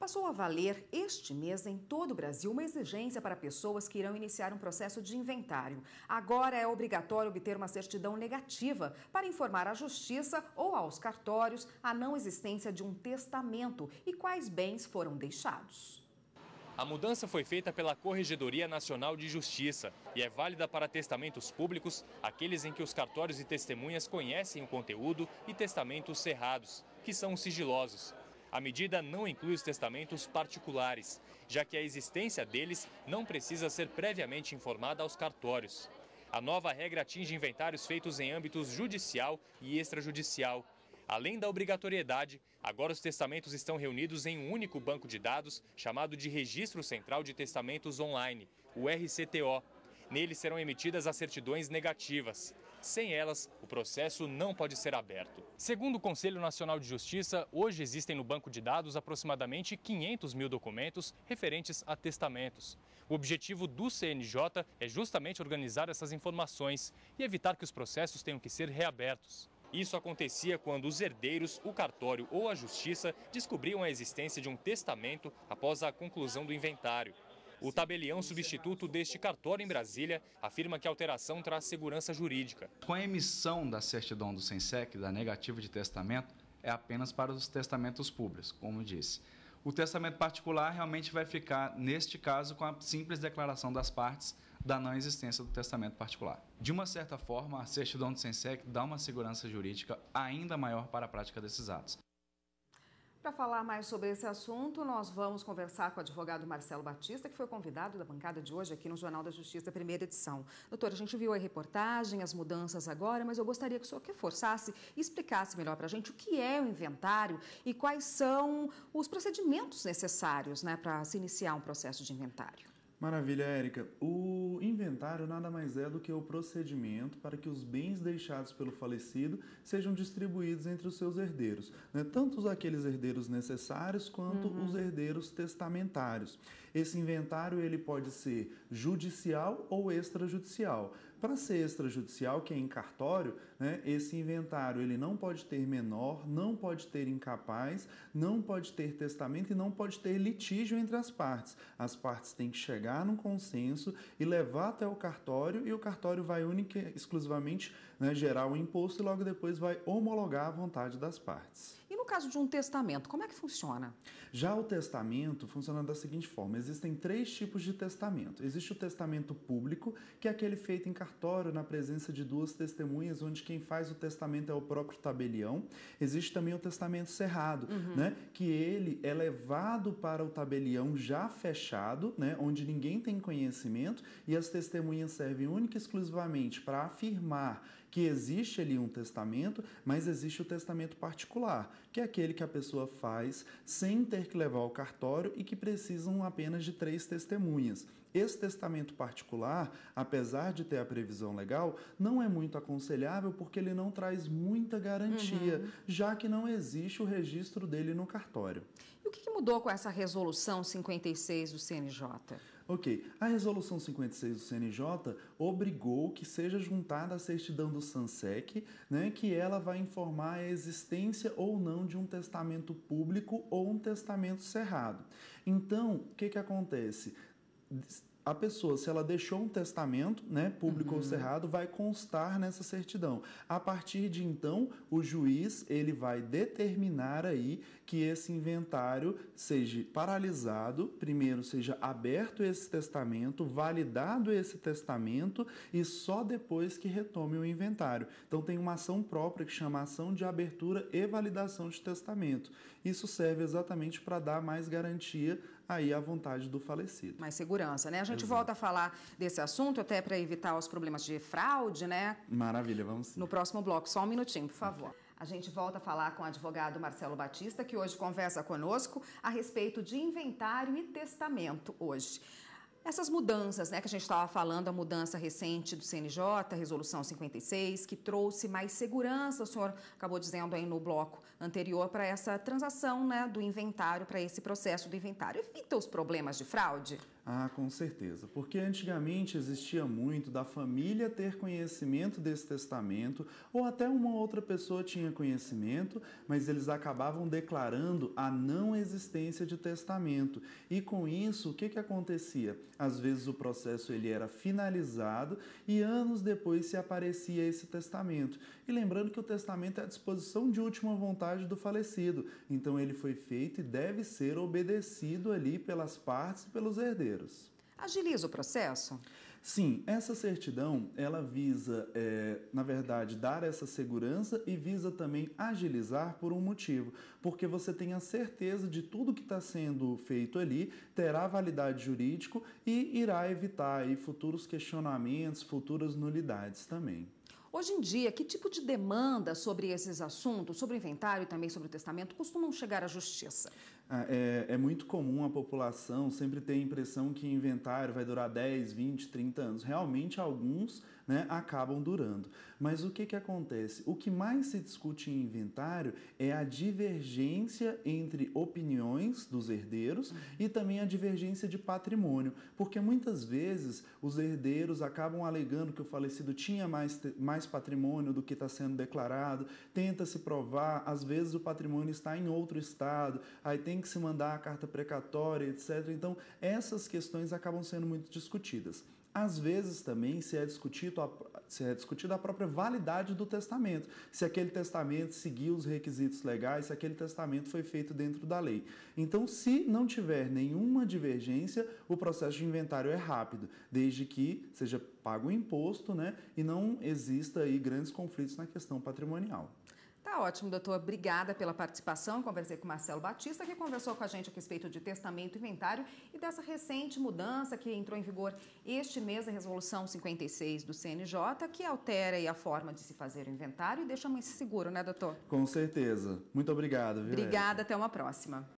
Passou a valer este mês em todo o Brasil uma exigência para pessoas que irão iniciar um processo de inventário. Agora é obrigatório obter uma certidão negativa para informar à Justiça ou aos cartórios a não existência de um testamento e quais bens foram deixados. A mudança foi feita pela Corregedoria Nacional de Justiça e é válida para testamentos públicos, aqueles em que os cartórios e testemunhas conhecem o conteúdo, e testamentos cerrados, que são sigilosos. A medida não inclui os testamentos particulares, já que a existência deles não precisa ser previamente informada aos cartórios. A nova regra atinge inventários feitos em âmbitos judicial e extrajudicial. Além da obrigatoriedade, agora os testamentos estão reunidos em um único banco de dados chamado de Registro Central de Testamentos Online, o RCTO. Nele serão emitidas as certidões negativas. Sem elas, o processo não pode ser aberto. Segundo o Conselho Nacional de Justiça, hoje existem no banco de dados aproximadamente 500 mil documentos referentes a testamentos. O objetivo do CNJ é justamente organizar essas informações e evitar que os processos tenham que ser reabertos. Isso acontecia quando os herdeiros, o cartório ou a justiça descobriam a existência de um testamento após a conclusão do inventário. O tabelião substituto deste cartório em Brasília afirma que a alteração traz segurança jurídica. Com a emissão da certidão do SENSEC, da negativa de testamento, é apenas para os testamentos públicos, como disse. O testamento particular realmente vai ficar, neste caso, com a simples declaração das partes da não existência do testamento particular. De uma certa forma, a certidão do SENSEC dá uma segurança jurídica ainda maior para a prática desses atos. Para falar mais sobre esse assunto, nós vamos conversar com o advogado Marcelo Batista, que foi convidado da bancada de hoje aqui no Jornal da Justiça, primeira edição. Doutor, a gente viu a reportagem, as mudanças agora, mas eu gostaria que o senhor reforçasse e explicasse melhor para a gente o que é o inventário e quais são os procedimentos necessários, para se iniciar um processo de inventário. Maravilha, Érica. O inventário nada mais é do que o procedimento para que os bens deixados pelo falecido sejam distribuídos entre os seus herdeiros, tanto aqueles herdeiros necessários quanto os herdeiros testamentários. Esse inventário ele pode ser judicial ou extrajudicial. Para ser extrajudicial, que é em cartório, esse inventário ele não pode ter menor, não pode ter incapaz, não pode ter testamento e não pode ter litígio entre as partes. As partes têm que chegar num consenso e levar até o cartório, e o cartório vai única e exclusivamente gerar o imposto e logo depois vai homologar a vontade das partes. E no caso de um testamento, como é que funciona? Já o testamento funciona da seguinte forma: existem 3 tipos de testamento. Existe o testamento público, que é aquele feito em cartório, na presença de 2 testemunhas, onde quem faz o testamento é o próprio tabelião. Existe também o testamento cerrado, que ele é levado para o tabelião já fechado, onde ninguém tem conhecimento, e as testemunhas servem única e exclusivamente para afirmar que existe ali um testamento, mas existe o testamento particular, que é aquele que a pessoa faz sem ter que levar ao cartório e que precisam apenas de 3 testemunhas. Esse testamento particular, apesar de ter a previsão legal, não é muito aconselhável porque ele não traz muita garantia, já que não existe o registro dele no cartório. E o que mudou com essa resolução 56 do CNJ? Ok, a resolução 56 do CNJ obrigou que seja juntada a certidão do SENSEC, que ela vai informar a existência ou não de um testamento público ou um testamento cerrado. Então, o que acontece? A pessoa, se ela deixou um testamento, público ou cerrado, vai constar nessa certidão. A partir de então, o juiz ele vai determinar aí que esse inventário seja paralisado, primeiro seja aberto esse testamento, validado esse testamento e só depois que retome o inventário. Então tem uma ação própria que chama ação de abertura e validação de testamento. Isso serve exatamente para dar mais garantia aí à vontade do falecido. Mais segurança, A gente volta a falar desse assunto até para evitar os problemas de fraude, Maravilha, vamos sim. No próximo bloco. Só um minutinho, por favor. A gente volta a falar com o advogado Marcelo Batista, que hoje conversa conosco a respeito de inventário e testamento hoje. Essas mudanças, que a gente estava falando, a mudança recente do CNJ, a resolução 56, que trouxe mais segurança, o senhor acabou dizendo aí no bloco anterior, para essa transação do inventário, para esse processo do inventário. Evita os problemas de fraude? Ah, com certeza, porque antigamente existia muito da família ter conhecimento desse testamento, ou até uma outra pessoa tinha conhecimento, mas eles acabavam declarando a não existência de testamento. E com isso, o que acontecia? Às vezes o processo ele era finalizado e anos depois se aparecia esse testamento. E lembrando que o testamento é a disposição de última vontade do falecido, então ele foi feito e deve ser obedecido ali pelas partes e pelos herdeiros. Agiliza o processo? Sim, essa certidão, ela visa, na verdade, dar essa segurança e visa também agilizar por um motivo, porque você tem a certeza de tudo que está sendo feito ali, terá validade jurídica e irá evitar aí futuros questionamentos, futuras nulidades também. Hoje em dia, que tipo de demanda sobre esses assuntos, sobre o inventário e também sobre o testamento, costumam chegar à justiça? É muito comum a população sempre ter a impressão que inventário vai durar 10, 20, 30 anos. Realmente, alguns, né, acabam durando. Mas o que acontece? O que mais se discute em inventário é a divergência entre opiniões dos herdeiros e também a divergência de patrimônio. Porque muitas vezes os herdeiros acabam alegando que o falecido tinha mais patrimônio do que está sendo declarado, tenta-se provar, às vezes o patrimônio está em outro estado, aí tem que se mandar a carta precatória, etc. Então, essas questões acabam sendo muito discutidas. Às vezes também se é discutida a própria validade do testamento, se aquele testamento seguiu os requisitos legais, se aquele testamento foi feito dentro da lei. Então, se não tiver nenhuma divergência, o processo de inventário é rápido, desde que seja pago o imposto, né, e não exista aí grandes conflitos na questão patrimonial. Tá ótimo, doutor. Obrigada pela participação. Conversei com o Marcelo Batista, que conversou com a gente a respeito de testamento e inventário e dessa recente mudança que entrou em vigor este mês, a Resolução 56 do CNJ, que altera aí a forma de se fazer o inventário e deixa mais seguro, né, doutor? Com certeza. Muito obrigado. Obrigada, até uma próxima.